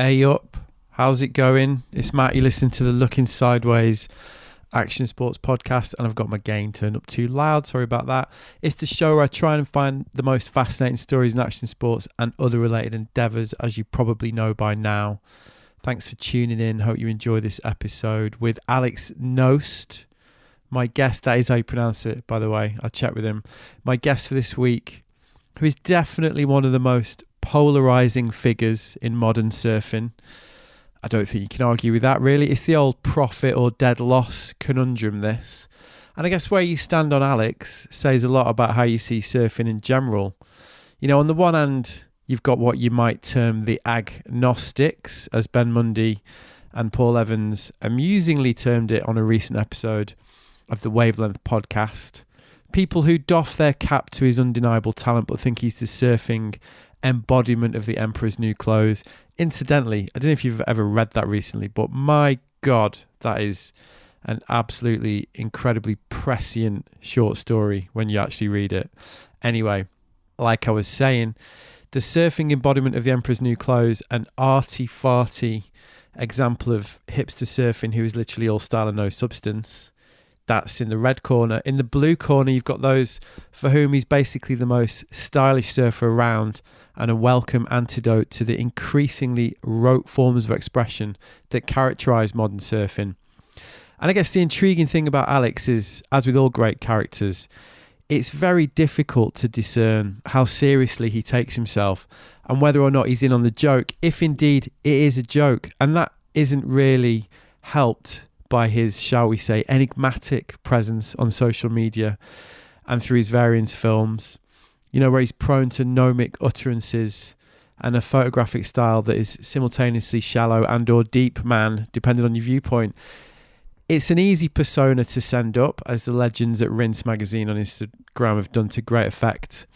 Hey up, how's it going? It's Matt, you listen to the Looking Sideways Action Sports podcast, and I've got my gain turned up too loud, sorry about that. It's the show where I try and find the most fascinating stories in action sports and other related endeavours, as you probably know by now. Thanks for tuning in, hope you enjoy this episode with Knost. My guest, that is how you pronounce it, by the way, I checked with him. My guest for this week, who is definitely one of the most polarising figures in modern surfing. I don't think you can argue with that, really. It's the old profit or dead loss conundrum, this. And I guess where you stand on Alex says a lot about how you see surfing in general. You know, on the one hand, you've got what you might term the agnostics, as Ben Mundy and Paul Evans amusingly termed it on a recent episode of the Wavelength podcast. People who doff their cap to his undeniable talent but think he's the surfing embodiment of the Emperor's New Clothes. Incidentally, I don't know if you've ever read that recently, but my God, that is an absolutely incredibly prescient short story when you actually read it. Anyway, like I was saying, the surfing embodiment of the Emperor's New Clothes, an arty-party example of hipster surfing who is literally all style and no substance. That's in the red corner. In the blue corner, you've got those for whom he's basically the most stylish surfer around and a welcome antidote to the increasingly rote forms of expression that characterise modern surfing. And I guess the intriguing thing about Alex is, as with all great characters, it's very difficult to discern how seriously he takes himself and whether or not he's in on the joke, if indeed it is a joke. And that isn't really helped by his, shall we say, enigmatic presence on social media and through his various films, you know, where he's prone to gnomic utterances and a photographic style that is simultaneously shallow and or deep, man, depending on your viewpoint. It's an easy persona to send up, as the legends at Rinse magazine on Instagram have done to great effect.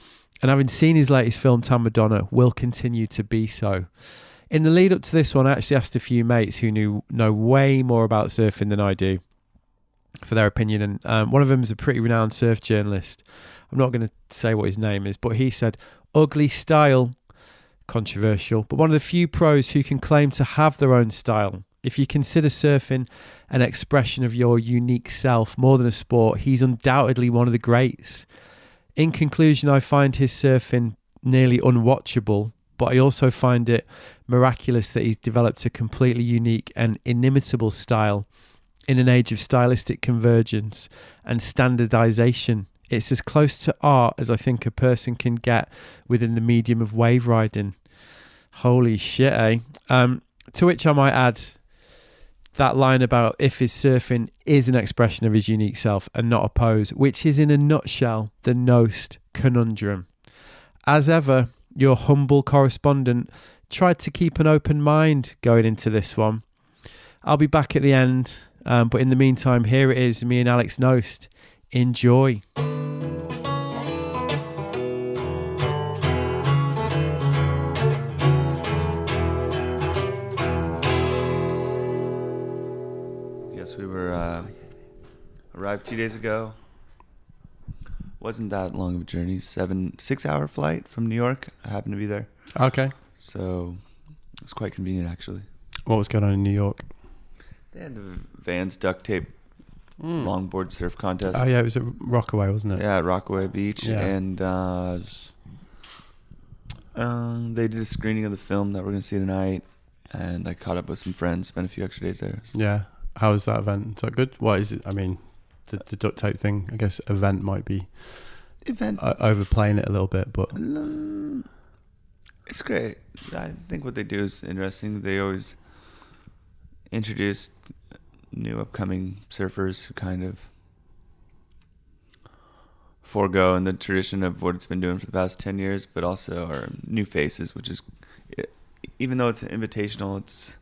And having seen his latest film, Tom Madonna, will continue to be so. In the lead up to this one, I actually asked a few mates who know way more about surfing than I do for their opinion. And one of them is a pretty renowned surf journalist. I'm not going to say what his name is, but he said, ugly style, controversial, but one of the few pros who can claim to have their own style. If you consider surfing an expression of your unique self more than a sport, he's undoubtedly one of the greats. In conclusion, I find his surfing nearly unwatchable, but I also find it miraculous that he's developed a completely unique and inimitable style in an age of stylistic convergence and standardization. It's as close to art as I think a person can get within the medium of wave riding. Holy shit, eh? To which I might add that line about if his surfing is an expression of his unique self and not a pose, which is in a nutshell the Knost conundrum. As ever, your humble correspondent tried to keep an open mind going into this one. I'll be back at the end, but in the meantime, here it is, me and Knost. Enjoy. Yes, we were arrived 2 days ago. Wasn't that long of a journey, 6-hour flight from New York. I happened to be there. Okay. So it was quite convenient, actually. What was going on in New York? They had the Vans duct tape longboard surf contest. Oh, yeah, it was at Rockaway, wasn't it? Yeah, at Rockaway Beach. Yeah. And they did a screening of the film that we're going to see tonight. And I caught up with some friends, spent a few extra days there. So. Yeah. How was that event? Is that good? What is it? I mean, the duct tape thing, I guess event might be overplaying it a little bit, but it's great. I think what they do is interesting. They always introduce new upcoming surfers who kind of forego in the tradition of what it's been doing for the past 10 years, but also are new faces, which is, even though it's invitational, it's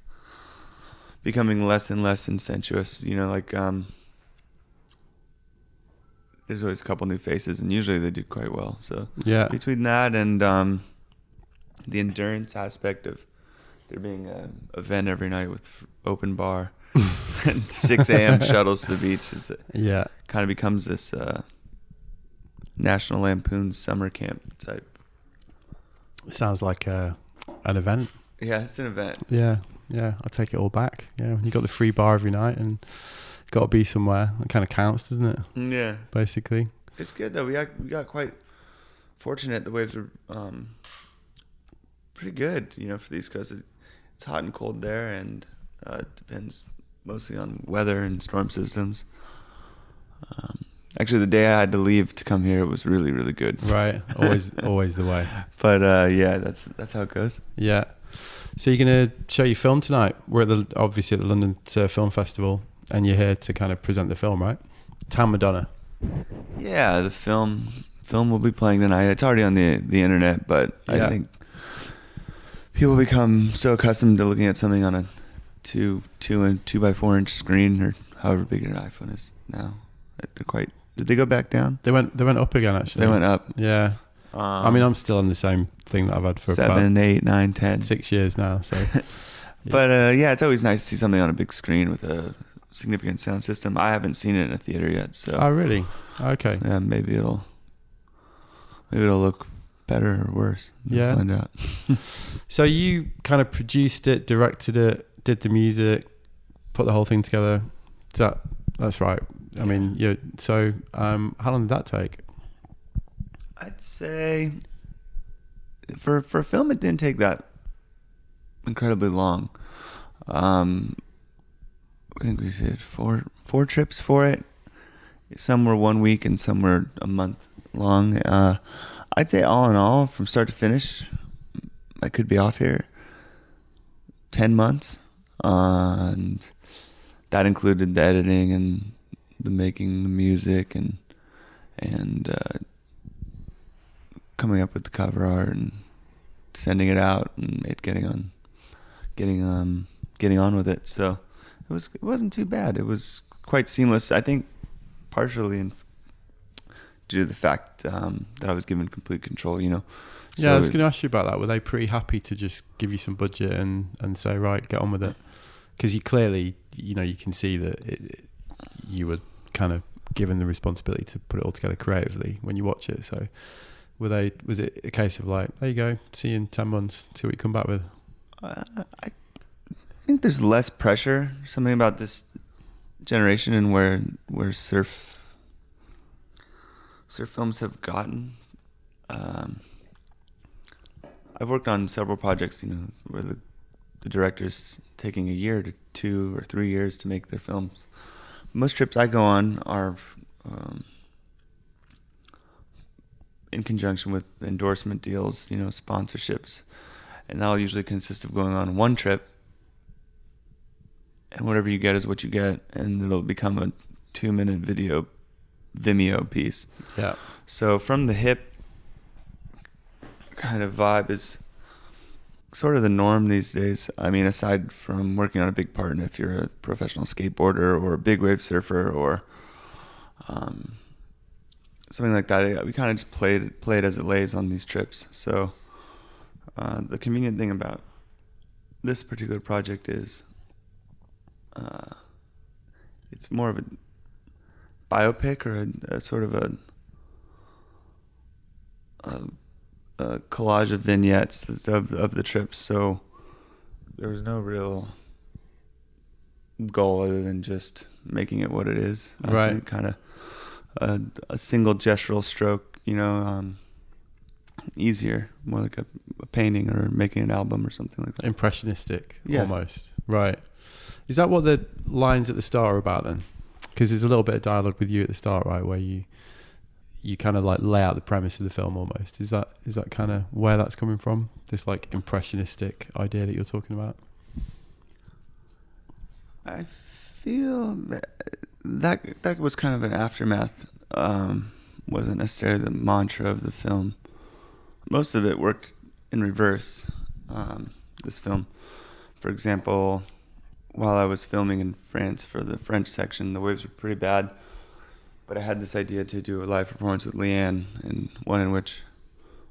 becoming less and less incestuous. You know, like there's always a couple new faces, and usually they do quite well. So yeah, between that and the endurance aspect of there being an event every night with open bar and 6 a.m. shuttles to the beach, kind of becomes this National Lampoon's summer camp type. Sounds like an event. Yeah, it's an event. Yeah, I take it all back. Yeah, you got the free bar every night and got to be somewhere. It kind of counts, doesn't it? Yeah, basically. It's good though. We got quite fortunate. The waves are pretty good, for the East Coast. It's hot and cold there, and it depends mostly on weather and storm systems. Actually, the day I had to leave to come here, it was really, really good. Right, always the way. But yeah, that's how it goes. Yeah. So you're gonna show your film tonight. We're obviously at the London Film Festival, and you're here to kind of present the film, right? Tom Madonna. Yeah, the film will be playing tonight. It's already on the internet, but I think people become so accustomed to looking at something on a 2x4 inch screen, or however big your iPhone is now. Did they go back down? They went up again, actually. They went up. Yeah. I mean, I'm still on the same thing that I've had for 7, 8, 9, 10, 6 years now. So, yeah. But yeah, it's always nice to see something on a big screen with a significant sound system. I haven't seen it in a theater yet, so. Oh, really? Okay. Yeah, maybe it'll look better or worse. We'll find out. So you kind of produced it, directed it, did the music, put the whole thing together. That's right. I mean, so how long did that take? I'd say for a film, it didn't take that incredibly long. I think we did four trips for it. Some were 1 week and some were a month long. I'd say all in all, from start to finish, I could be off here 10 months. And that included the editing and the making the music and coming up with the cover art and sending it out and getting on with it. So it wasn't too bad. It was quite seamless. I think partially due to the fact that I was given complete control. Yeah, So I was going to ask you about that. Were they pretty happy to just give you some budget and say, right, get on with it? Because you clearly, you can see that you were kind of given the responsibility to put it all together creatively when you watch it. So was it a case of like, there you go, see you in 10 months, see what you come back with? I think there's less pressure, something about this generation and where surf films have gotten. I've worked on several projects, where the director's taking a year to 2 or 3 years to make their films. Most trips I go on are in conjunction with endorsement deals, sponsorships, and that'll usually consist of going on one trip, and whatever you get is what you get, and it'll become a 2-minute video Vimeo piece. Yeah. So from the hip kind of vibe is sort of the norm these days. I mean, aside from working on a big part, and if you're a professional skateboarder or a big wave surfer or something like that, we kind of just play it as it lays on these trips. So the convenient thing about this particular project is it's more of a biopic or a sort of a collage of vignettes of the trips. So there was no real goal other than just making it what it is. Right. Kind of a single gestural stroke, easier, more like a painting or making an album or something like that. Impressionistic, almost. Right. Is that what the lines at the start are about then? Because there's a little bit of dialogue with you at the start, right, where you kind of like lay out the premise of the film almost. Is that kind of where that's coming from? This like impressionistic idea that you're talking about? I feel that was kind of an aftermath. Wasn't necessarily the mantra of the film. Most of it worked in reverse. This film, for example, while I was filming in France for the French section, the waves were pretty bad. But I had this idea to do a live performance with Leanne, and one in which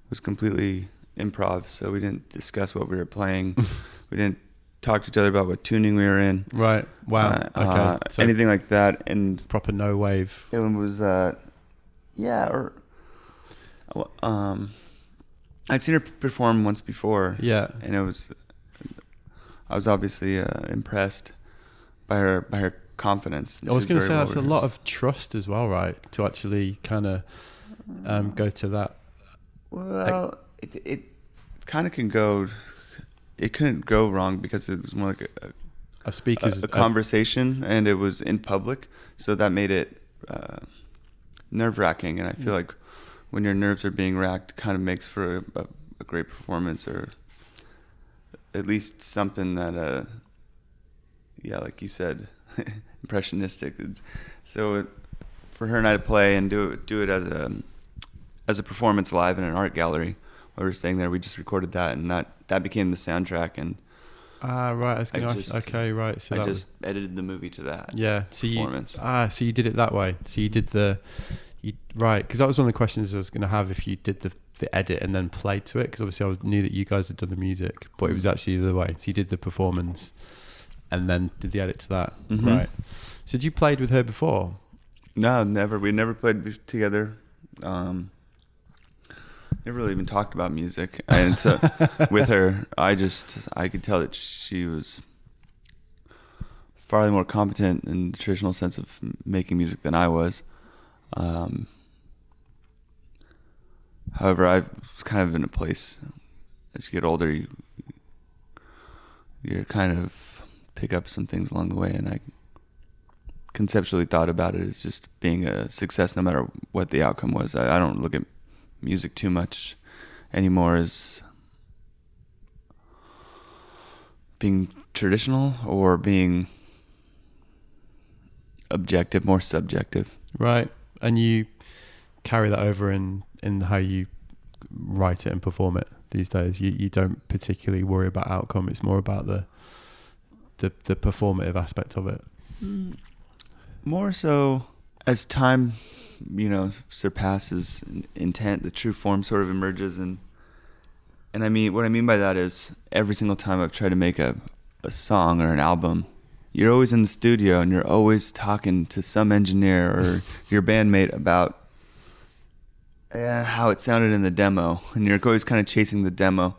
was completely improv. So we didn't discuss what we were playing. We didn't talk to each other about what tuning we were in. Right. Wow. Okay. So anything like that. And proper no wave. It was, I'd seen her perform once before. Yeah. And it was I was obviously impressed by her confidence. I was going to say that's a lot of trust as well, right? To actually kind of go to that. Well, it kind of can go. It couldn't go wrong because it was more like a conversation, and it was in public, so that made it nerve-wracking. And I feel like when your nerves are being racked, it kind of makes for a great performance, or at least something that, like you said, impressionistic. So for her and I to play and do it as a performance live in an art gallery while we were staying there, we just recorded that, and that became the soundtrack. And right. I was going to ask. Okay, right. So I just edited the movie to that. Yeah. So performance. So you did it that way. So you did right, because that was one of the questions I was going to have, if you did the edit and then played to it, because obviously I knew that you guys had done the music, but it was actually the other way. So you did the performance and then did the edit to that. Mm-hmm. Right. So did you played with her before? No, never. We never played together. Never really even talked about music. And so with her, I could tell that she was far more competent in the traditional sense of making music than I was. However, I was kind of in a place, as you get older, you're kind of pick up some things along the way, and I conceptually thought about it as just being a success no matter what the outcome was. I don't look at music too much anymore as being traditional or being objective, more subjective. Right. And you carry that over in how you write it and perform it these days. You don't particularly worry about outcome. It's more about the performative aspect of it. More so as time, surpasses intent, the true form sort of emerges. And I mean, what I mean by that is every single time I've tried to make a song or an album, you're always in the studio and you're always talking to some engineer or your bandmate about how it sounded in the demo, and you're always kind of chasing the demo.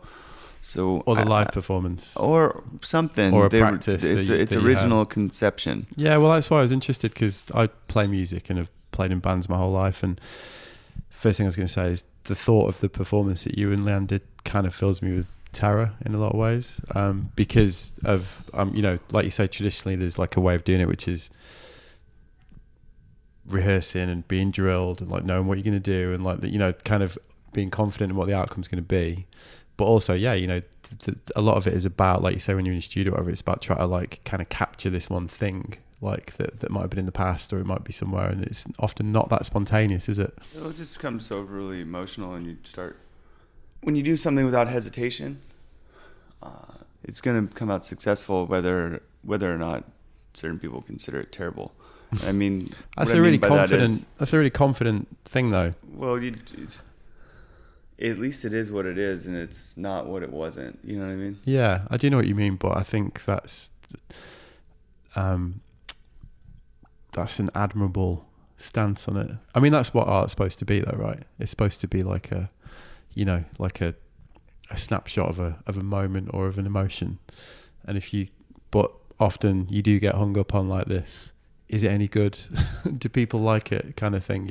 So or the live performance, or something, or a practice. It's original conception. Yeah, well, that's why I was interested, because I play music and have played in bands my whole life. And first thing I was going to say is the thought of the performance that you and Leanne did kind of fills me with terror in a lot of ways, because of like you say, traditionally there's like a way of doing it, which is rehearsing and being drilled and like knowing what you're going to do, and like kind of being confident in what the outcome's going to be. But also, a lot of it is about, like you say, when you're in a studio, whatever, it's about trying to like kind of capture this one thing, like that might have been in the past, or it might be somewhere, and it's often not that spontaneous, is it? It just becomes so really emotional, and when you do something without hesitation, it's going to come out successful, whether or not certain people consider it terrible. I mean, that's a really confident thing, though. Well, at least it is what it is, and it's not what it wasn't. You know what I mean? Yeah, I do know what you mean, but I think that's an admirable stance on it. I mean, that's what art's supposed to be, though, right? It's supposed to be like a snapshot of a moment or of an emotion. And but often you do get hung up on like this. Is it any good? Do people like it? Kind of thing,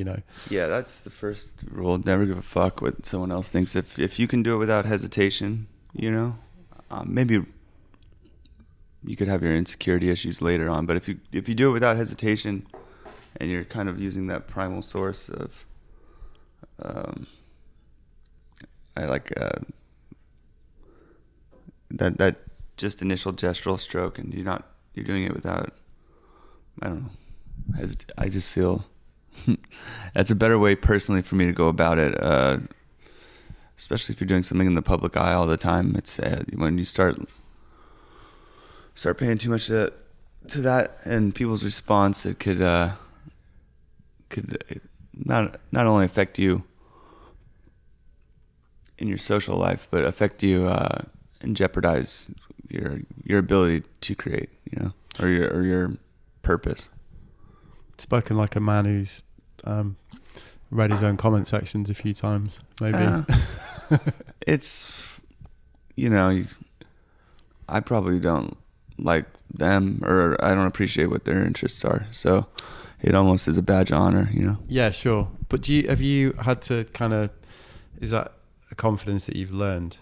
Yeah, that's the first rule. Never give a fuck what someone else thinks. If you can do it without hesitation, maybe you could have your insecurity issues later on. But if you do it without hesitation, and you're kind of using that primal source of, that just initial gestural stroke, and you're doing it without, I don't know, I just feel that's a better way personally for me to go about it, especially if you're doing something in the public eye all the time. It's when you start paying too much to that and people's response, it could not only affect you in your social life, but affect you and jeopardize your ability to create, or your purpose. Spoken like a man who's read his own comment sections a few times, maybe. It's I probably don't like them, or I don't appreciate what their interests are. So it almost is a badge of honor, you know? Yeah, sure. But have you had to kind of, is that a confidence that you've learned,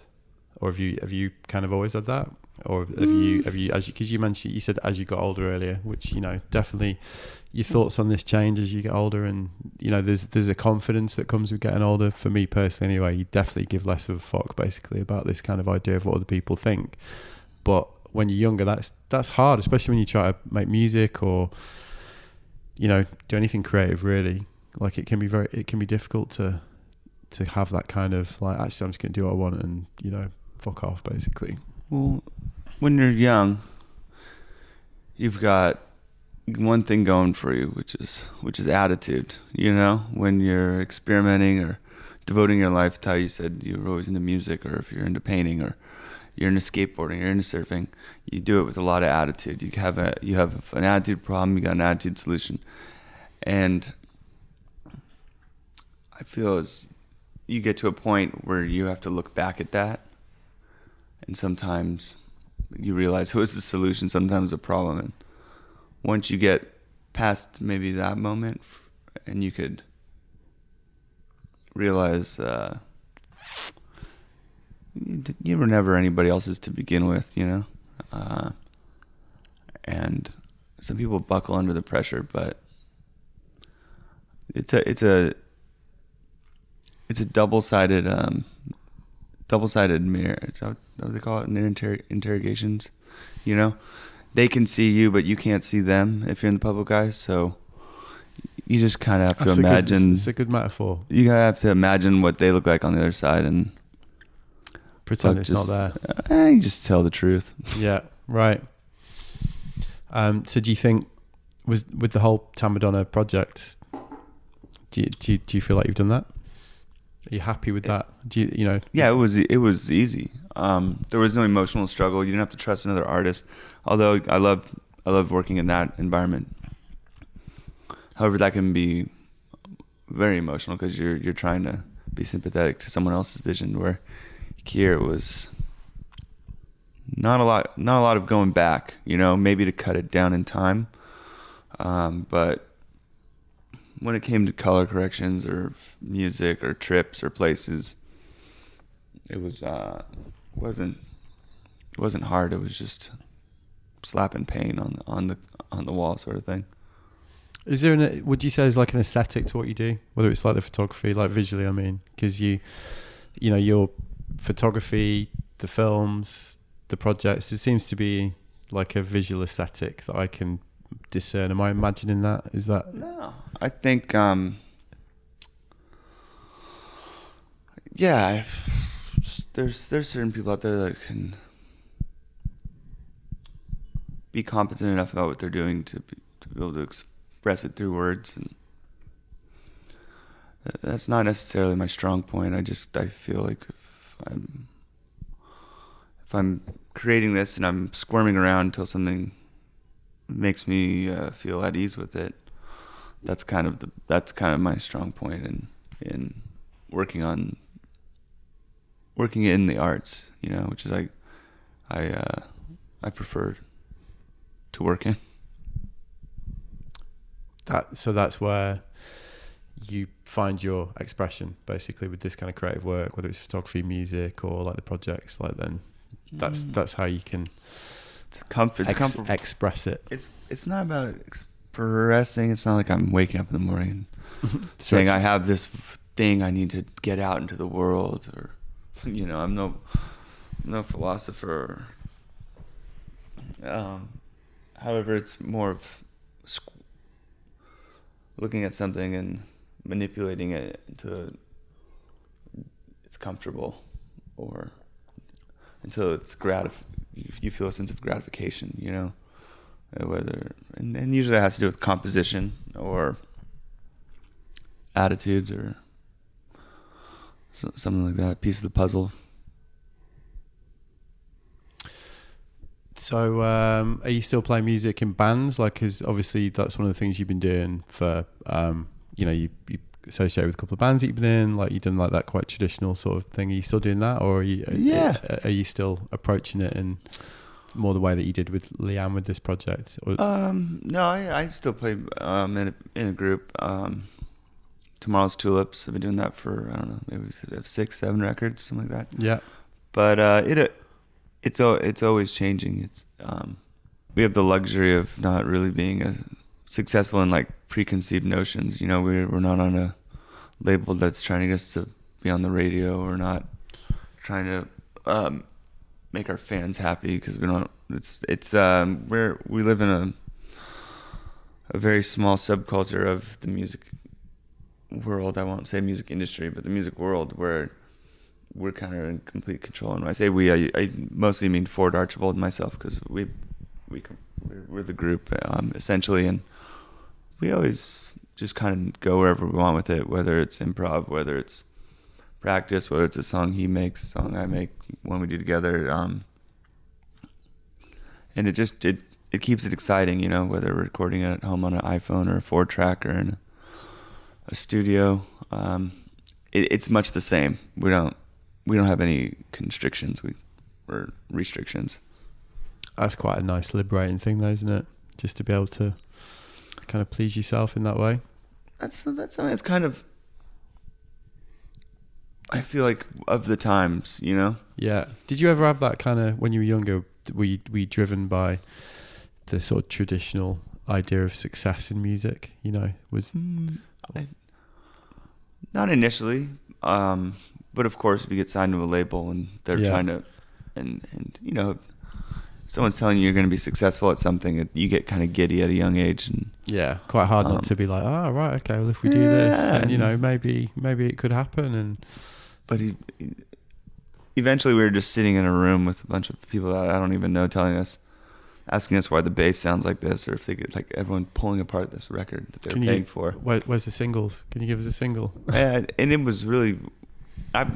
or have you kind of always had that, or have you because you mentioned, you said as you got older earlier, which, you know, definitely your thoughts on this change as you get older, and, you know, there's a confidence that comes with getting older. For me personally anyway, you definitely give less of a fuck basically about this kind of idea of what other people think. But when you're younger, that's hard, especially when you try to make music or, you know, do anything creative really. Like it can be difficult to have that kind of like, actually I'm just gonna do what I want and, you know, fuck off basically. Well, when you're young, you've got one thing going for you, which is attitude. You know, when you're experimenting or devoting your life to how you said you were always into music, or if you're into painting, or you're into skateboarding, you're into surfing, you do it with a lot of attitude. You have an attitude problem, you got an attitude solution. And I feel as you get to a point where you have to look back at that, and sometimes you realize who is the solution, sometimes the problem. And once you get past maybe that moment, and you could realize you were never anybody else's to begin with, you know. And some people buckle under the pressure, but it's a double-sided mirror. Is that what they call it in their interrogations? You know, they can see you, but you can't see them if you're in the public eye. So you just kind of have to imagine. It's a good metaphor. You have to imagine what they look like on the other side and pretend it's not there. You just tell the truth. Yeah, right. So do you think, with the whole Tom Madonna project, do you feel like you've done that? Are you happy with that? Do you know? Yeah, it was easy. There was no emotional struggle. You didn't have to trust another artist. Although I love working in that environment. However, that can be very emotional because you're trying to be sympathetic to someone else's vision. Where here it was not a lot of going back. You know, maybe to cut it down in time, but when it came to color corrections or music or trips or places, it wasn't hard. It was just slapping paint on the wall sort of thing. Is there would you say there's like an aesthetic to what you do, whether it's like the photography, like visually? I mean, because you know, your photography, the films, the projects, it seems to be like a visual aesthetic that I can discern. Am I imagining that? Is that? No, I think yeah, there's certain people out there that can be competent enough about what they're doing to be able to express it through words, and that's not necessarily my strong point. I feel like if I'm creating this and I'm squirming around until something makes me feel at ease with it, that's kind of my strong point in working in the arts, you know, which is I prefer to work in. So that's where you find your expression, basically, with this kind of creative work, whether it's photography, music, or like the projects. Like then, that's how you can. It's comfortable. Express it. It's not about expressing. It's not like I'm waking up in the morning and saying I have this thing I need to get out into the world, or, you know, I'm no philosopher. However, it's more of looking at something and manipulating it until it's comfortable, or until it's you feel a sense of gratification, you know, and usually it has to do with composition or attitudes or something like that, piece of the puzzle. So, are you still playing music in bands? Like, cause obviously that's one of the things you've been doing for, you know, you associate with a couple of bands that you've been in, like you've done like that quite traditional sort of thing. Are you still doing that, or are you still approaching it? And more the way that you did with Leanne with this project? Or? No, I still play in a group. Tomorrow's Tulips. I've been doing that for, I don't know, maybe 6, 7 records, something like that. Yeah. But it's always changing. It's we have the luxury of not really being successful in like preconceived notions. You know, we're not on a label that's trying to get us to be on the radio. We're not trying to make our fans happy because we don't. We live in a very small subculture of the music world. I won't say music industry, but the music world where we're kind of in complete control. And when I say we, I mostly mean Ford, Archibald, and myself, because we're the group essentially, and we always just kind of go wherever we want with it, whether it's improv, whether it's practice, whether it's a song he makes, a song I make, one we do together, and it keeps it exciting, you know, whether we're recording it at home on an iPhone or a 4-track or in a studio. It's much the same. We don't have any constrictions or restrictions. That's quite a nice liberating thing though, isn't it? Just to be able to kind of please yourself in that way. That's something that's kind of, I feel like, of the times, you know? Yeah. Did you ever have that kind of, when you were younger, were you driven by the sort of traditional idea of success in music, you know? Not initially, but of course, if you get signed to a label and they're trying to, and you know, if someone's telling you you're going to be successful at something, you get kind of giddy at a young age, and quite hard not to be like, oh right, okay, well if we do this, then you know maybe it could happen. But eventually, we were just sitting in a room with a bunch of people that I don't even know, asking us why the bass sounds like this, or if they get like everyone pulling apart this record that they're paying for. Where's the singles? Can you give us a single? And it was really, I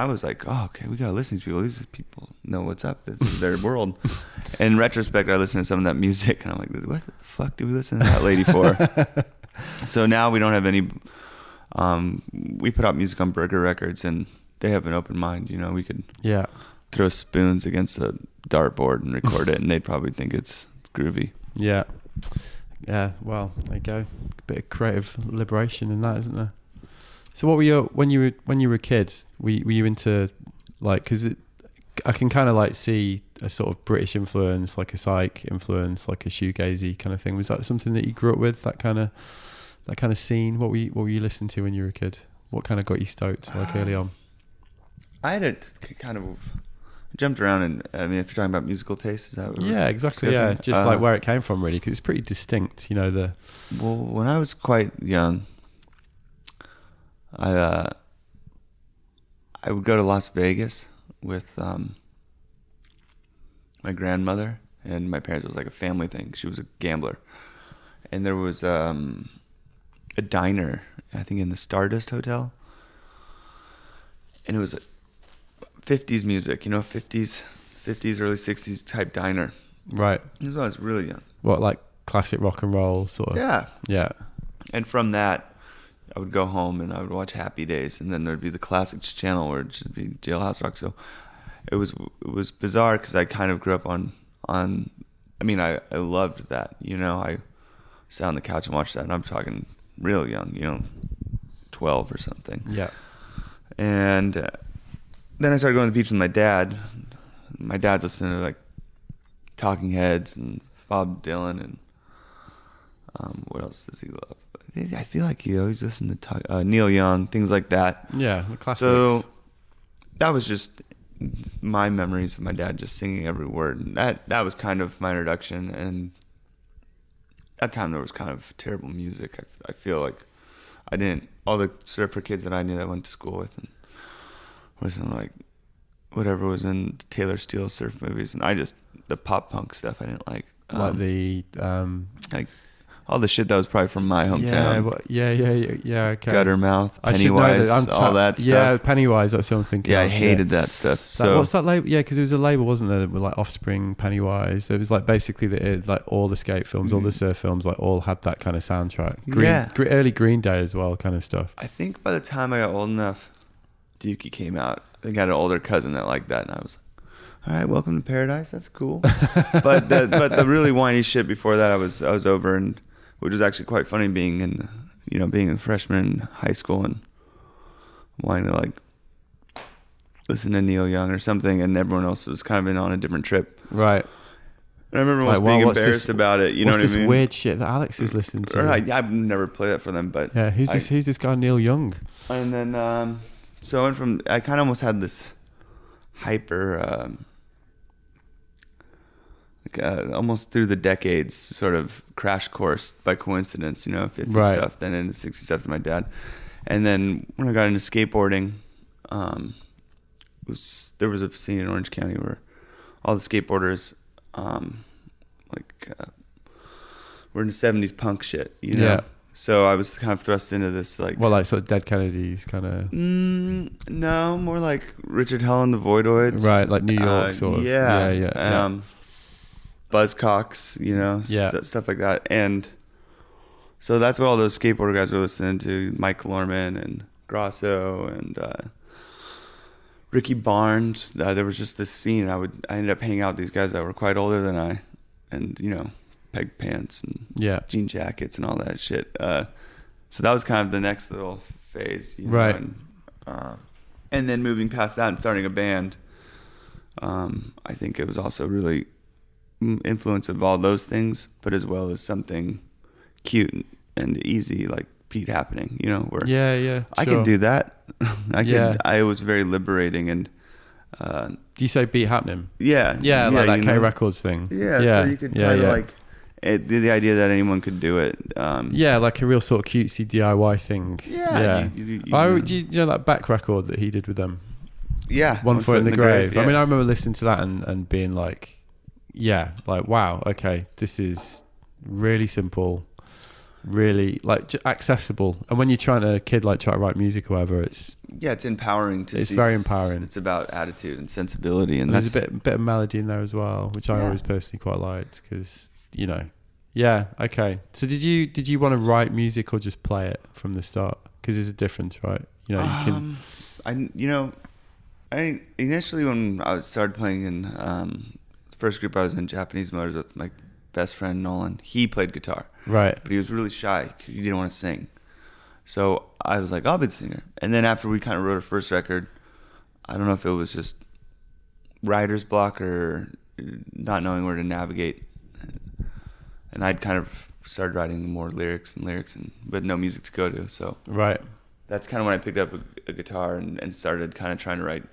was like, oh, okay, we gotta listen to these people. These people know what's up. This is their world. In retrospect, I listened to some of that music, and I'm like, what the fuck did we listen to that lady for? So now we don't have any. We put out music on Burger Records, and they have an open mind. You know, we could throw spoons against a dartboard and record it, and they'd probably think it's groovy. Yeah. Well, there you go. A bit of creative liberation in that, isn't there? So, what were you when you were a kid? Were you into like? Because I can kind of like see a sort of British influence, like a psych influence, like a shoegazy kind of thing. Was that something that you grew up with? That kind of scene. What were you listening to when you were a kid? What kind of got you stoked like early on? I had a kind of jumped around, and I mean, if you're talking about musical taste, is that what we're exactly discussing? Yeah, just like where it came from, really, because it's pretty distinct, you know. Well, when I was quite young, I would go to Las Vegas with my grandmother, and my parents. It was like a family thing. She was a gambler, and there was a diner, I think, in the Stardust Hotel, and it was 50s music, you know, 50s, early 60s type diner. Right. This is when I was really young. What, like classic rock and roll sort of? Yeah. Yeah. And from that, I would go home and I would watch Happy Days, and then there'd be the Classics channel where it should be Jailhouse Rock. So it was bizarre because I kind of grew up on. I mean, I loved that. You know, I sat on the couch and watched that, and I'm talking real young, you know, 12 or something. Yeah. And then I started going to the beach with my dad. My dad's listening to like Talking Heads and Bob Dylan, and what else does he love? I feel like he always listened to Neil Young, things like that. Yeah, the classics. So that was just my memories of my dad just singing every word. And that was kind of my introduction. And at that time there was kind of terrible music. I feel like all the surfer kids that I knew that I went to school with and wasn't like whatever was in Taylor Steele surf movies, and the pop punk stuff I didn't like. Like the like all the shit that was probably from my hometown. Yeah. Okay. Guttermouth, Pennywise, all that stuff. Yeah, Pennywise. That's what I'm thinking. Yeah, of. I hated that stuff. So what's that label? Yeah, because it was a label, wasn't there? With like Offspring, Pennywise. It was like basically like all the skate films, all the surf films, like all had that kind of soundtrack. Early Green Day as well, kind of stuff. I think by the time I got old enough, Dookie came out. I think I had an older cousin that liked that, and I all right, welcome to paradise. That's cool. but the really whiny shit before that, I was over, and which was actually quite funny being a freshman in high school and wanting to like listen to Neil Young or something, and everyone else was kind of in on a different trip. Right. And I remember almost being embarrassed about it. You know what I mean? What's this weird shit that Alex is listening to? I've never played that for them, but yeah, who's this guy Neil Young? And then so I went from, I kind of almost had this hyper almost through the decades sort of crash course by coincidence, 50 stuff, then into 60 stuff to my dad. And then when I got into skateboarding, there was a scene in Orange County where all the skateboarders we're into 70s punk shit, Yeah. So I was kind of thrust into this like... Well, like sort of Dead Kennedys kind of... no, more like Richard Hell and the Voidoids. Right, like New York sort of. Yeah. Buzzcocks, stuff like that. And so that's what all those skateboarder guys were listening to. Mike Lorman and Grosso and Ricky Barnes. There was just this scene. I ended up hanging out with these guys that were quite older than I, and peg pants and jean jackets and all that shit. So that was kind of the next little phase, right? And then moving past that and starting a band, I think it was also really influence of all those things, but as well as something cute and easy like Pete Happening, where sure. I could do that. It was very liberating. And do you say Beat Happening? Yeah, like that K Records thing. So you could kind of like the idea that anyone could do it. Like a real sort of cutesy DIY thing. Do you know that Back record that he did with them? One Foot in the Grave. I mean, I remember listening to that and being like, wow, okay, this is really simple, really like accessible. And when you're trying to try to write music or whatever, it's empowering to see. It's very empowering. It's about attitude and sensibility, and there's a bit of melody in there as well, which I always personally quite liked because okay. So did you want to write music or just play it from the start? Because there's a difference, right? You can. I initially when I started playing in the first group I was in, Japanese Motors, with my best friend Nolan. He played guitar, right? But he was really shy. He didn't want to sing. So I was like, I'll be the singer. And then after we kind of wrote our first record, I don't know if it was just writer's block or not knowing where to navigate. And I'd kind of started writing more lyrics, but no music to go to. So that's kind of when I picked up a guitar and started kind of trying to write.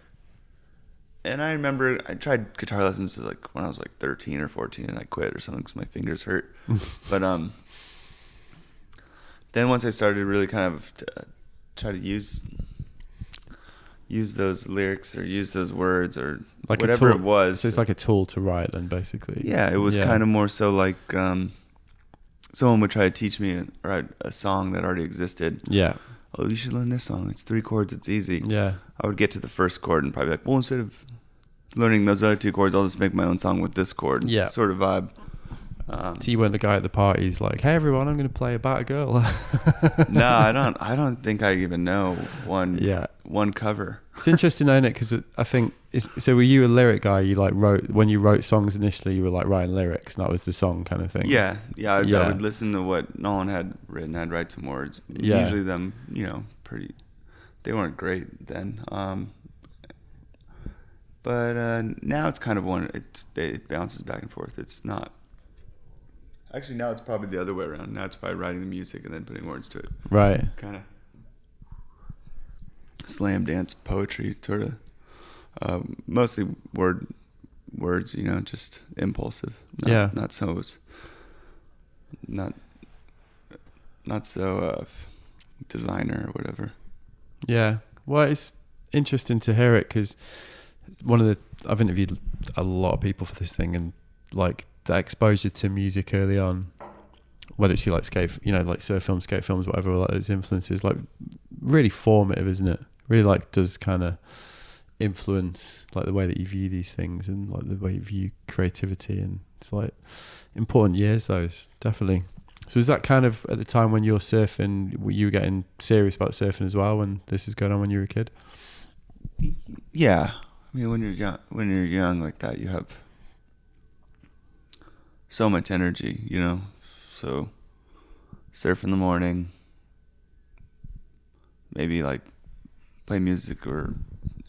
And I remember I tried guitar lessons like when I was like 13 or 14, and I quit or something because my fingers hurt. But then once I started really kind of try to use those lyrics or use those words or like whatever it was. So it's like a tool to write then, basically. Yeah, it was kind of more so like someone would try to teach me a song that already existed. Yeah. Oh, you should learn this song. It's 3 chords. It's easy. Yeah. I would get to the first chord and probably be like, well, instead of learning those other 2 chords, I'll just make my own song with this chord. Yeah. Sort of vibe. So you weren't the guy at the parties like, hey everyone, I'm going to play About a Girl. No, I don't think I even know one cover. It's interesting, isn't it? Because I think so. Were you a lyric guy? You like when you wrote songs initially, you were like writing lyrics, and that was the song kind of thing. Yeah. I would listen to what Nolan had written. I'd write some words. Yeah. Usually them, pretty. They weren't great then. But now it's kind of it bounces back and forth. It's not. Actually, now it's probably the other way around. Now it's probably writing the music and then putting words to it. Right. Kind of slam dance poetry, sort of. Mostly words, just impulsive. Not so. Not so designer or whatever. Yeah. Well, it's interesting to hear it because I've interviewed a lot of people for this thing, and like that exposure to music early on, whether it's like skate, like surf films, skate films, whatever, like those influences, like really formative, isn't it? Really like does kind of influence like the way that you view these things and like the way you view creativity, and it's like important years, those, definitely. So is that kind of at the time when you're surfing, were you getting serious about surfing as well when this is going on when you were a kid? Yeah. I mean, when you're young like that, you have so much energy, you know. So surf in the morning, maybe like play music or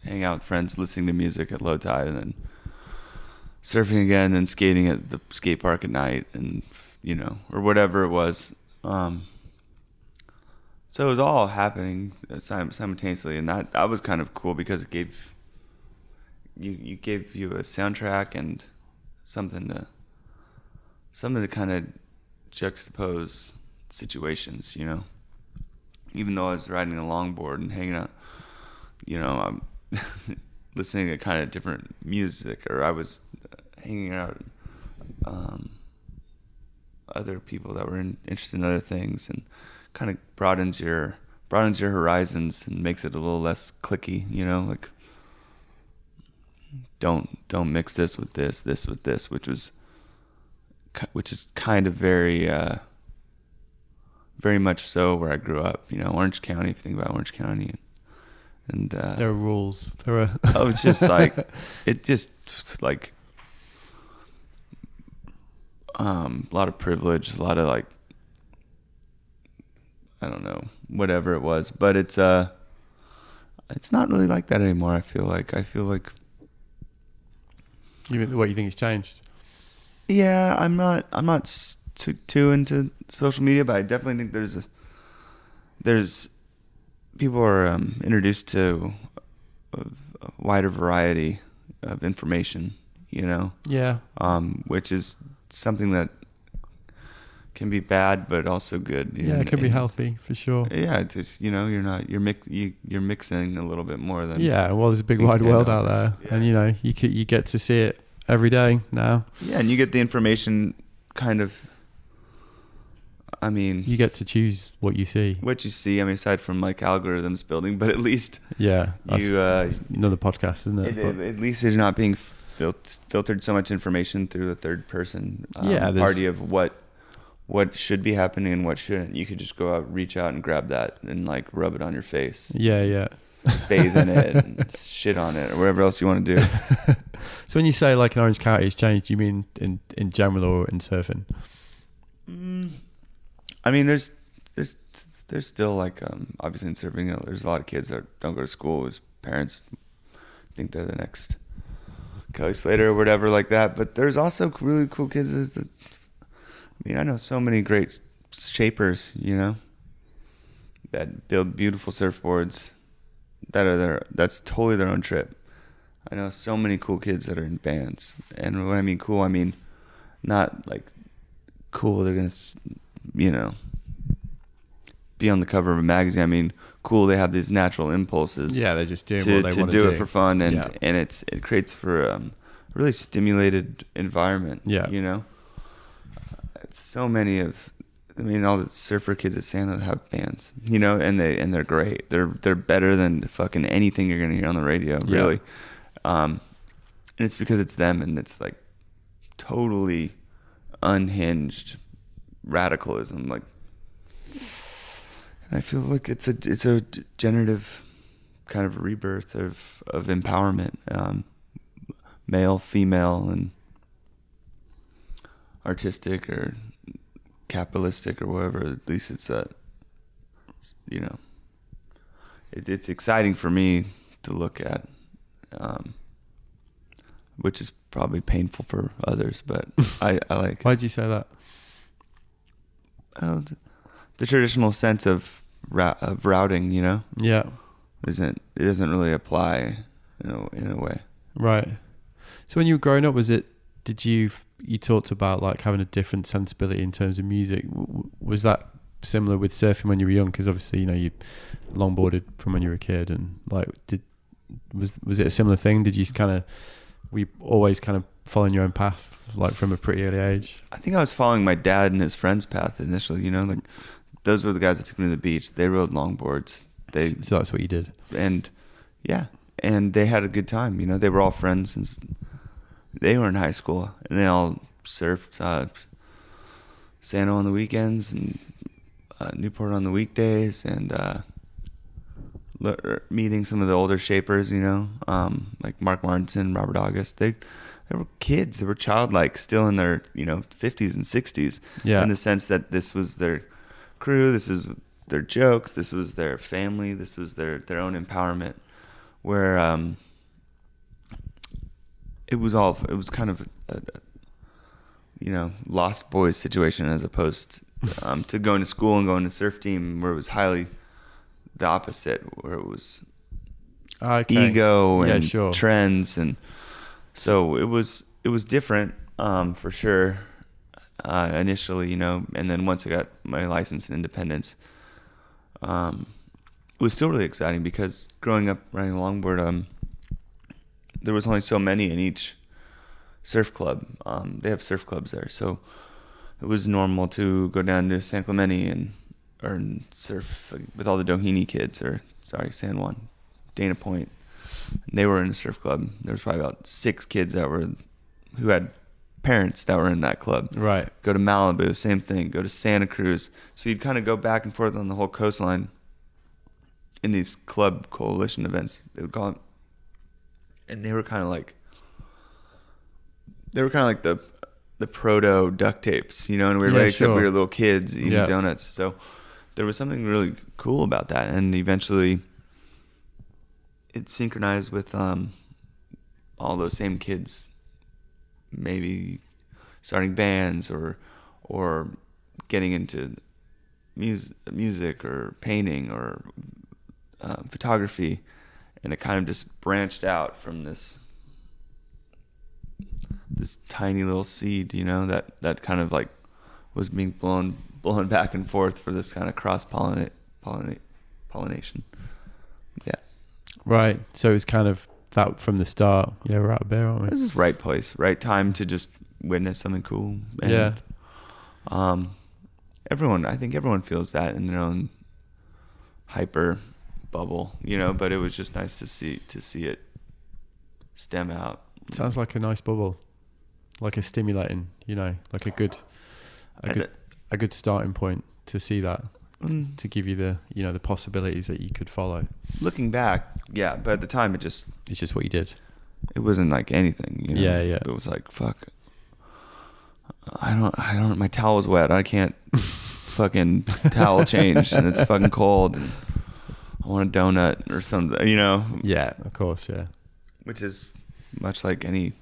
hang out with friends listening to music at low tide, and then surfing again, and then skating at the skate park at night, and you know, or whatever it was. So it was all happening simultaneously, and that was kind of cool because it gave you a soundtrack and something to kind of juxtapose situations, you know. Even though I was riding a longboard and hanging out, you know, I'm listening to kind of different music, or I was hanging out other people that were interested in other things, and kind of broadens your horizons and makes it a little less cliquey, you know, like don't mix this with this with this, which is kind of very much so where I grew up, you know, Orange County. If you think about Orange County, and there are rules. There are it's just like a lot of privilege, a lot of like, I don't know, whatever it was, but it's not really like that anymore. I feel like what you think has changed. Yeah, I'm not too into social media, but I definitely think there's people are introduced to a wider variety of information, you know. Yeah. Which is something that can be bad, but also good. Yeah, it can be healthy for sure. Yeah, you know, you're mixing a little bit more than. Yeah, well, there's a big wide world out there, yeah. And you know, you get to see it every day now. Yeah, and you get the information kind of. I mean, you get to choose what you see. What you see. I mean, aside from like algorithms building, but at least yeah, you another podcast, isn't it? At least there's not being filtered so much information through a third person party of what should be happening and what shouldn't. You could just go out, reach out, and grab that and like rub it on your face. Yeah. Bathe in it, and shit on it, or whatever else you want to do. So when you say like in Orange County it's changed, you mean in general or in surfing? I mean, there's still like obviously in surfing, you know, there's a lot of kids that don't go to school whose parents think they're the next Kelly Slater or whatever like that. But there's also really cool kids that, I mean, I know so many great shapers, you know, that build beautiful surfboards that's totally their own trip. I know so many cool kids that are in bands, and when I mean cool, I mean not like cool they're gonna, you know, be on the cover of a magazine. I mean cool they have these natural impulses. Yeah, they're just doing what they want to do. It for fun, and yeah. And it creates for a really stimulated environment. Yeah, you know, it's so many of. I mean, all the surfer kids at Santa have bands, you know, and they're great. They're better than fucking anything you're gonna hear on the radio, really. Yeah. And it's because it's them, and it's like totally unhinged radicalism. Like, and I feel like it's a generative kind of rebirth of empowerment, male, female, and artistic or capitalistic or whatever. At least it's you know, it's exciting for me to look at, which is probably painful for others, but I like. Why'd you say that? The traditional sense of routing, you know. Yeah. It doesn't really apply in a way. Right. So when you were growing up, did you talked about like having a different sensibility in terms of music? Was that similar with surfing when you were young? Because obviously, you know, you longboarded from when you were a kid, and like, was it a similar thing? Did you were you always kind of following your own path, like from a pretty early age? I think I was following my dad and his friend's path initially. You know, like those were the guys that took me to the beach. They rode longboards. So that's what you did. And yeah, and they had a good time. You know, they were all friends since they were in high school, and they all surfed Santa on the weekends and Newport on the weekdays, and meeting some of the older shapers, like Mark Martinson, Robert August. They were kids. They were childlike, still in their 50s and 60s. Yeah. In the sense that this was their crew. This is their jokes. This was their family. This was their own empowerment. Where it was kind of a Lost Boys situation, as opposed to going to school and going to surf team, where it was highly the opposite, where it was ego and trends, and so it was different for sure initially, and then once I got my license and independence, it was still really exciting, because growing up riding a longboard, there was only so many in each surf club. They have surf clubs there, so it was normal to go down to San Clemente and surf with all the Doheny kids, San Juan, Dana Point. They were in a surf club. There was probably about 6 kids who had parents that were in that club. Right. Go to Malibu, same thing. Go to Santa Cruz. So you'd kind of go back and forth on the whole coastline in these club coalition events, they would call it. And they were kind of like the proto duct tapes, in a weird way, except we were little kids eating donuts. So there was something really cool about that. And eventually it synchronized with all those same kids maybe starting bands or getting into music or painting or photography. And it kind of just branched out from this tiny little seed, that kind of like was being blown back and forth for this kind of cross pollination. Yeah. Right. So it's kind of that from the start. Yeah, we're out of beer, aren't we? This is right place, right time to just witness something cool. And, yeah. I think everyone feels that in their own hyper bubble, but it was just nice to see it stem out. Sounds like a nice bubble, like a stimulating, like a good starting point to see that, to give you the the possibilities that you could follow. Looking back, yeah, but at the time it's just what you did. It wasn't like anything, Yeah. It was like, fuck, I don't my towel's wet, I can't fucking towel change, and it's fucking cold, and I want a donut or something, Yeah, of course, yeah. Which is much like any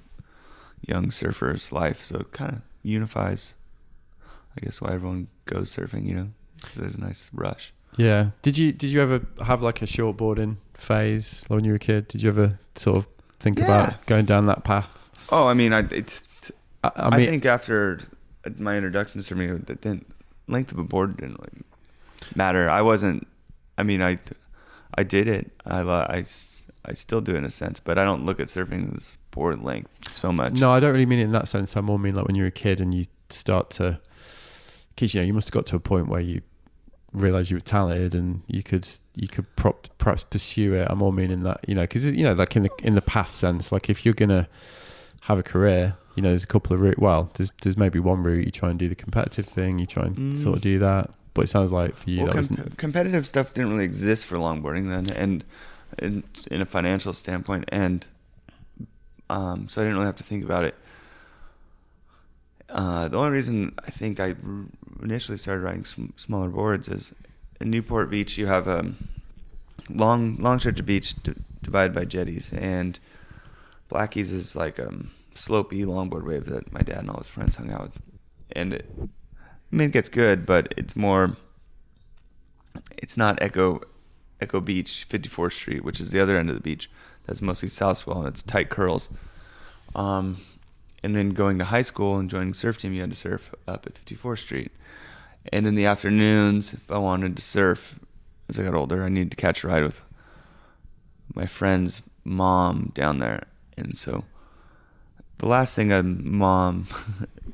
young surfer's life, so it kind of unifies, I guess, why everyone goes surfing, because there's a nice rush. Yeah. Did you ever have like a shortboarding phase when you were a kid? Did you ever sort of think about going down that path? Oh, I mean, I think after my introduction to surfing, the length of a board didn't really matter. I did it. I still do in a sense, but I don't look at surfing as board length so much. No, I don't really mean it in that sense. I more mean like when you're a kid and you start to, because you must have got to a point where you realised you were talented and you could perhaps pursue it. I'm more meaning that, because like in the path sense, like if you're gonna have a career, there's a couple of routes. Well, there's maybe one route. You try and do the competitive thing. You try and sort of do that. But it sounds like for you, competitive stuff didn't really exist for longboarding then, and in a financial standpoint, and so I didn't really have to think about it. The only reason I think I initially started riding smaller boards is in Newport Beach you have a long stretch of beach divided by jetties, and Blackie's is like a slopey longboard wave that my dad and all his friends hung out with, and it gets good, but it's not Echo Beach, 54th Street, which is the other end of the beach. That's mostly south swell, and it's tight curls. And then going to high school and joining surf team, you had to surf up at 54th Street. And in the afternoons, if I wanted to surf, as I got older, I needed to catch a ride with my friend's mom down there. And so the last thing a mom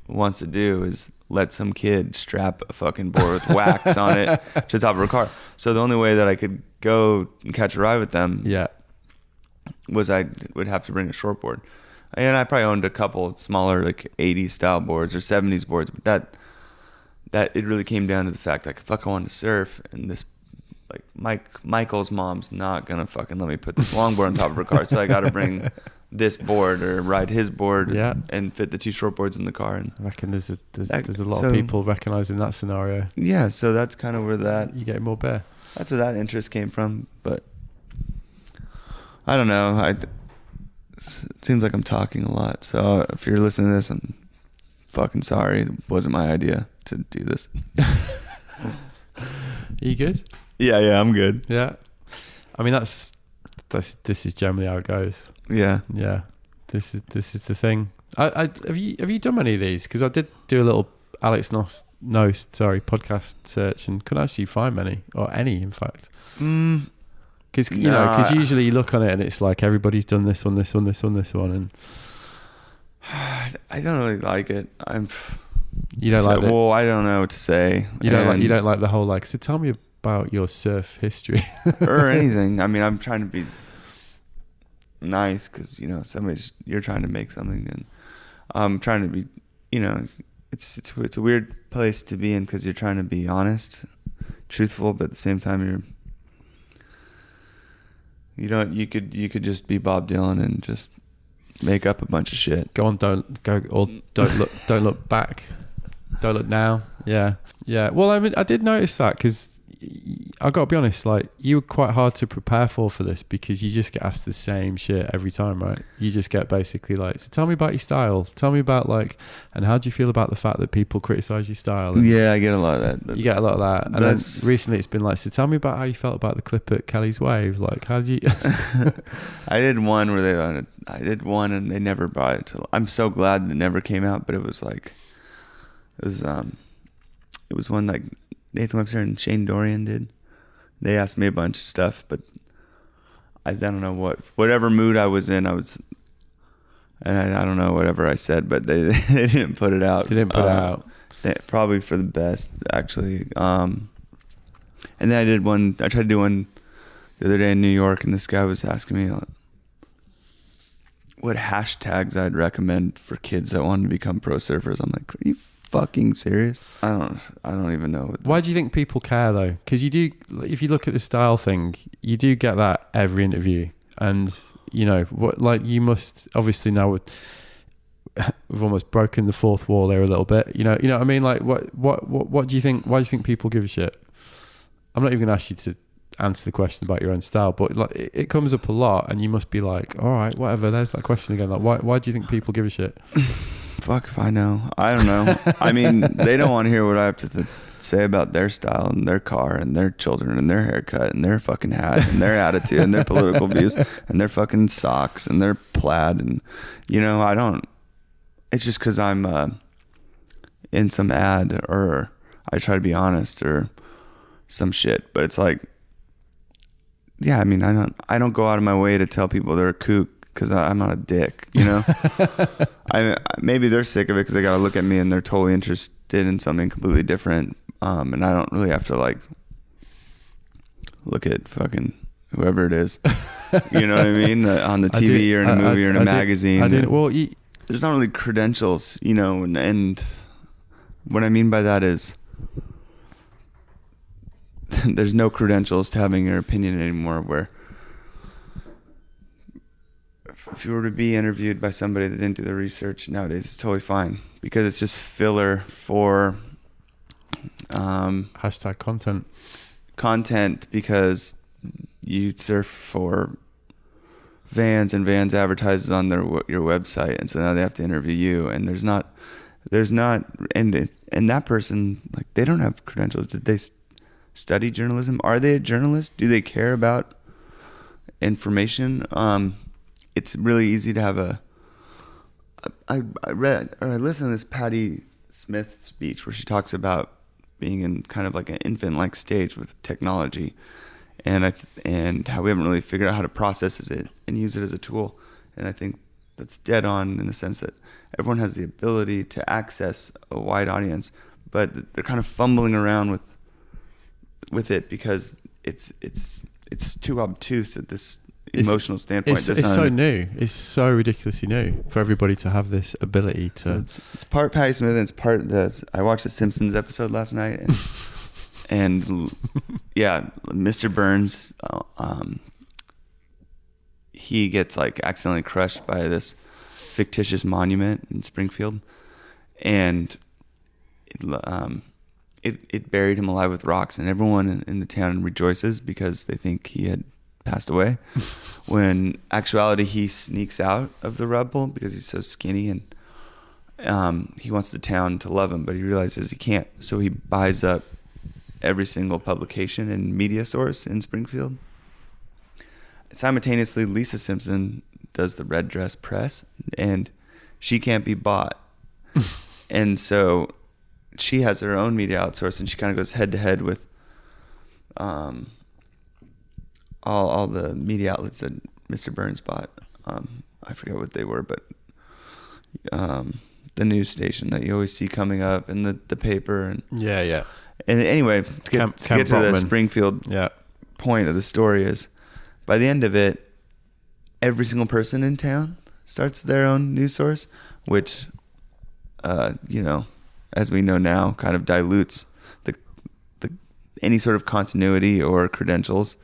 wants to do is let some kid strap a fucking board with wax on it to the top of her car. So the only way that I could go and catch a ride with them was I would have to bring a shortboard. And I probably owned a couple smaller, like 80s style boards or 70s boards, but that it really came down to the fact, like, if I wanted to surf, and this like Michael's mom's not gonna fucking let me put this longboard on top of her car, so I got to bring this board or ride his board and fit the 2 shortboards in the car. And I reckon there's a lot of people recognizing that scenario. Yeah, so that's kind of where that you get more bear. That's where that interest came from. But I don't know. It seems like I'm talking a lot. So if you're listening to this, I'm fucking sorry. It wasn't my idea to do this. You good? Yeah, I'm good. Yeah. I mean, this is generally how it goes. Yeah. This is the thing. Have you done many of these? Because I did do a little Alex Knost podcast search and couldn't actually find many or any, in fact. Because because usually you look on it and it's like everybody's done this one, and I don't really like it. You don't like it? Well, I don't know what to say. You don't like the whole so tell me about your surf history or anything. I mean, I'm trying to be nice because you're trying to make something, and I'm trying to be. It's a weird place to be in because you're trying to be honest, truthful, but at the same time you could just be Bob Dylan and just make up a bunch of shit. Go on, don't look back. Don't look now. Yeah. Well, I mean, I did notice that because I got to be honest, you were quite hard to prepare for this because you just get asked the same shit every time, right? You just get basically so tell me about your style. Tell me about and how do you feel about the fact that people criticize your style? And yeah, I get a lot of that. You get a lot of that. And then recently it's been so tell me about how you felt about the clip at Kelly's Wave. How did you... I did one and they never brought it to... I'm so glad it never came out, but it was it was one Nathan Webster and Shane Dorian did. They asked me a bunch of stuff, but I don't know whatever mood I was in, and I don't know whatever I said, but they didn't put it out. They didn't put it out. Probably for the best, actually. And then I tried to do one the other day in New York, and this guy was asking me what hashtags I'd recommend for kids that wanted to become pro surfers. I'm like, are you fucking serious? I don't even know. Why do you think people care though? Because you do, if you look at the style thing, you do get that every interview, and you must obviously now we've almost broken the fourth wall there a little bit. You know what I mean? What do you think? Why do you think people give a shit? I'm not even going to ask you to answer the question about your own style, but it comes up a lot, and you must be all right, whatever. There's that question again. Why do you think people give a shit? Fuck if I know. I don't know. I mean, they don't want to hear what I have to say about their style and their car and their children and their haircut and their fucking hat and their attitude and their political views and their fucking socks and their plaid. And, I don't. It's just because I'm in some ad or I try to be honest or some shit. But it's yeah, I mean, I don't go out of my way to tell people they're a kook. Because I'm not a dick, maybe they're sick of it because they got to look at me and they're totally interested in something completely different. And I don't really have to look at fucking whoever it is. You know what I mean? On the TV or in a movie or in a magazine. There's not really credentials, and what I mean by that is there's no credentials to having your opinion anymore where if you were to be interviewed by somebody that didn't do the research nowadays, it's totally fine because it's just filler for hashtag content because you surf for Vans and Vans advertises on your website, and so now they have to interview you, and there's not and that person they don't have credentials. Did they study journalism? Are they a journalist? Do they care about information? It's really easy to have I listened to this Patti Smith speech where she talks about being in kind of an infant-like stage with technology, and how we haven't really figured out how to process it and use it as a tool. And I think that's dead on in the sense that everyone has the ability to access a wide audience, but they're kind of fumbling around with it because it's too obtuse at this emotional standpoint. It's so new. It's so ridiculously new for everybody to have this ability to. So it's part Patti Smith and it's part I watched the Simpsons episode last night, and And yeah, Mr. Burns, he gets like accidentally crushed by this fictitious monument in Springfield, and it buried him alive with rocks, and everyone in the town rejoices because they think he had passed away. When actuality, he sneaks out of the rubble because he's so skinny, and he wants the town to love him, but he realizes he can't. So he buys up every single publication and media source in Springfield. Simultaneously, Lisa Simpson does the Red Dress Press, and she can't be bought. And so she has her own media outsource, and she kind of goes head to head with all the media outlets that Mr. Burns bought. I forget what they were, but the news station that you always see coming up in the paper. And yeah. And anyway, to get to the Springfield point of the story is, by the end of it, every single person in town starts their own news source, which, as we know now, kind of dilutes the any sort of continuity or credentials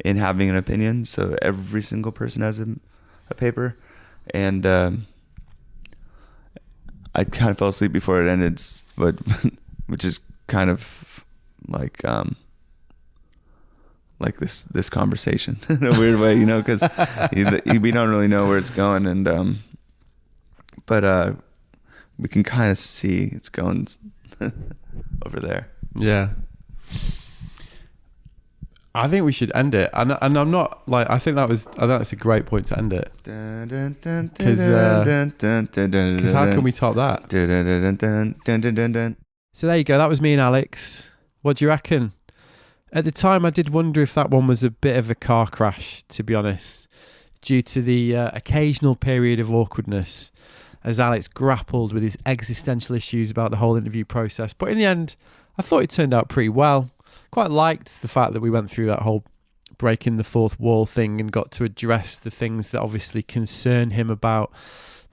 in having an opinion. So every single person has a paper, and I kind of fell asleep before it ended, but which is kind of like this conversation in a weird way, because we don't really know where it's going, and but we can kind of see it's going over there. Yeah. I think we should end it, and I'm not like, I think that's a great point to end it, because how can we top that? So there you go, that was me and Alex. What do you reckon? At the time, I did wonder if that one was a bit of a car crash, to be honest, due to the occasional period of awkwardness as Alex grappled with his existential issues about the whole interview process. But in the end, I thought it turned out pretty well. Quite liked the fact that we went through that whole breaking the fourth wall thing and got to address the things that obviously concern him about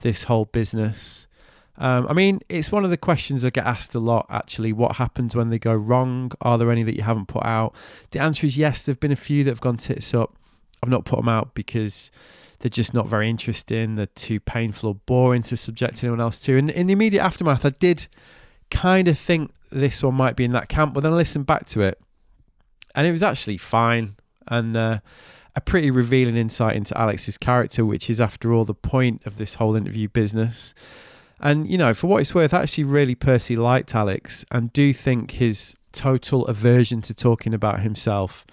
this whole business. I mean, it's one of the questions I get asked a lot, actually. What happens when they go wrong? Are there any that you haven't put out? The answer is yes. There have been a few that have gone tits up. I've not put them out because they're just not very interesting. They're too painful or boring to subject anyone else to. And in the immediate aftermath, I did kind of think this one might be in that camp, but then I listened back to it and it was actually fine, and a pretty revealing insight into Alex's character, which is, after all, the point of this whole interview business. And, for what it's worth, I actually really personally liked Alex, and do think his total aversion to talking about himself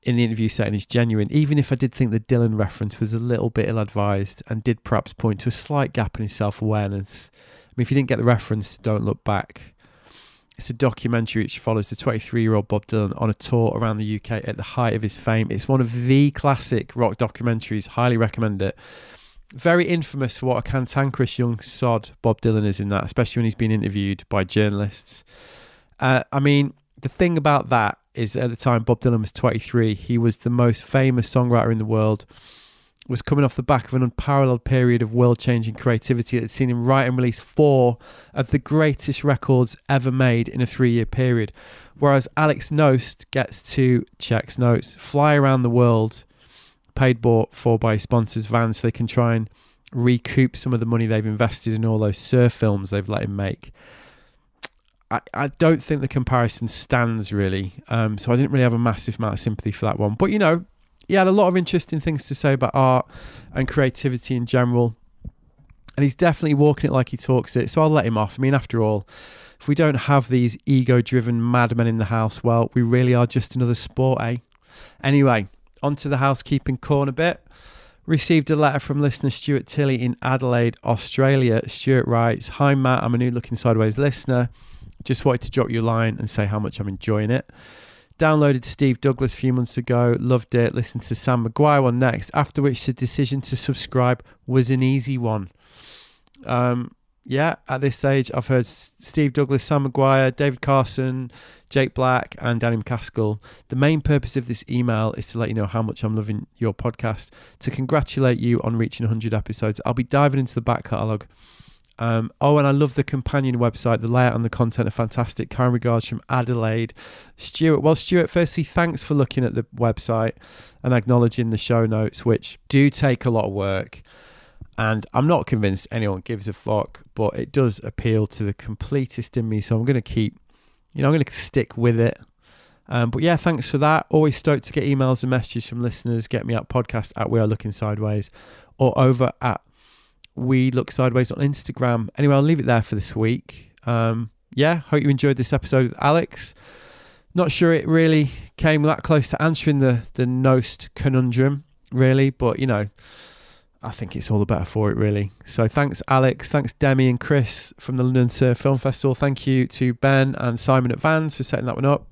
in the interview setting is genuine, even if I did think the Dylan reference was a little bit ill-advised and did perhaps point to a slight gap in his self-awareness. I mean, if you didn't get the reference, don't look back. It's a documentary which follows the 23-year-old Bob Dylan on a tour around the UK at the height of his fame. It's one of the classic rock documentaries. Highly recommend it. Very infamous for what a cantankerous young sod Bob Dylan is in that, especially when he's been interviewed by journalists. I mean, the thing about that is, at the time Bob Dylan was 23, he was the most famous songwriter in the world, was coming off the back of an unparalleled period of world-changing creativity that had seen him write and release 4 of the greatest records ever made in a 3-year period. Whereas Alex Knost gets to, checks notes, fly around the world, paid for by sponsors' vans, so they can try and recoup some of the money they've invested in all those surf films they've let him make. I don't think the comparison stands, really. So I didn't really have a massive amount of sympathy for that one. But, he had a lot of interesting things to say about art and creativity in general. And he's definitely walking it like he talks it. So I'll let him off. I mean, after all, if we don't have these ego-driven madmen in the house, well, we really are just another sport, eh? Anyway, on to the housekeeping corner bit. Received a letter from listener Stuart Tilley in Adelaide, Australia. Stuart writes, "Hi Matt, I'm a new Looking Sideways listener. Just wanted to drop you a line and say how much I'm enjoying it. Downloaded Steve Douglas a few months ago, loved it, listened to Sam Maguire one next, after which the decision to subscribe was an easy one." At this stage, I've heard Steve Douglas, Sam Maguire, David Carson, Jake Black, and Danny McCaskill. The main purpose of this email is to let you know how much I'm loving your podcast, to congratulate you on reaching 100 episodes. I'll be diving into the back catalogue And I love the companion website. The layout and the content are fantastic. Kind regards from Adelaide. Stuart, firstly, thanks for looking at the website and acknowledging the show notes, which do take a lot of work. And I'm not convinced anyone gives a fuck, but it does appeal to the completist in me. So I'm going to stick with it. But yeah, thanks for that. Always stoked to get emails and messages from listeners. Get me out podcast at We Are Looking Sideways or over at We Look Sideways on Instagram. Anyway, I'll leave it there for this week. Hope you enjoyed this episode with Alex. Not sure it really came that close to answering the Knost conundrum, really, but I think it's all the better for it, really. So thanks, Alex. Thanks, Demi and Chris from the London Surf Film Festival. Thank you to Ben and Simon at Vans for setting that one up.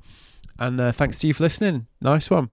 And thanks to you for listening. Nice one.